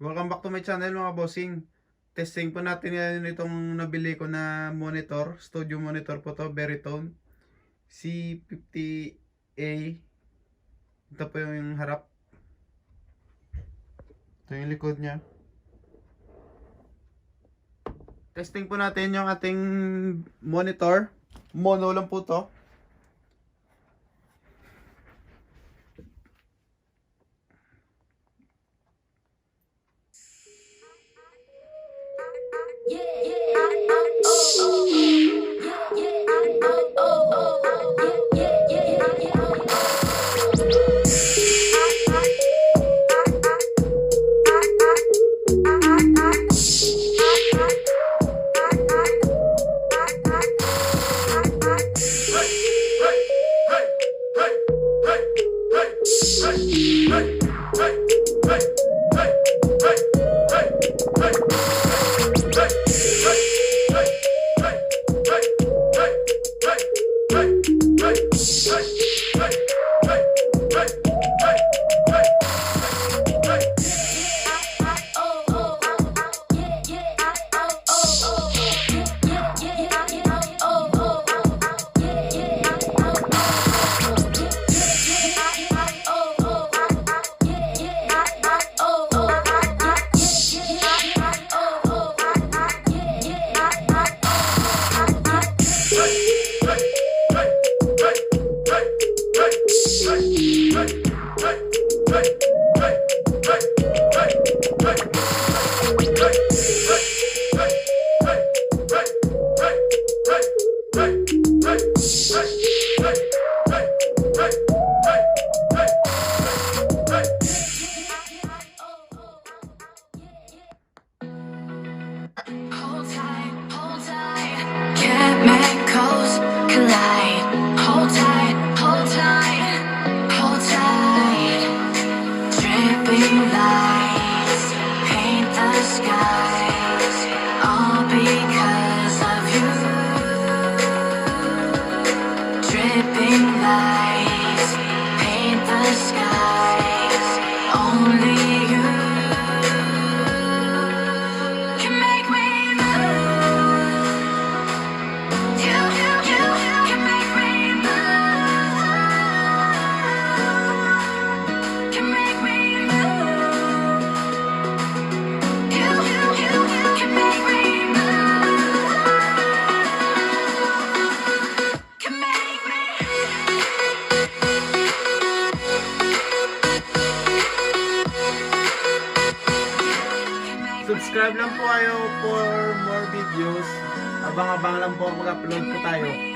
Welcome back to my channel mga bossing. Testing po natin ngayon itong nabili ko na monitor. Studio monitor po to, Veritone C50A. Ito po yung harap. Ito yung likod niya. Testing po natin yung ating monitor. Mono lang po to. Chemicals collide. Hold tight, hold tight, hold tight. Dripping lights paint the skies, all because of you. Dripping lights paint the skies, only you can make me move. You can make me move. Can make me move. You can make me move. Can make me. Subscribe lang po kayo for more videos. Abang-abang lang po mag-upload po tayo.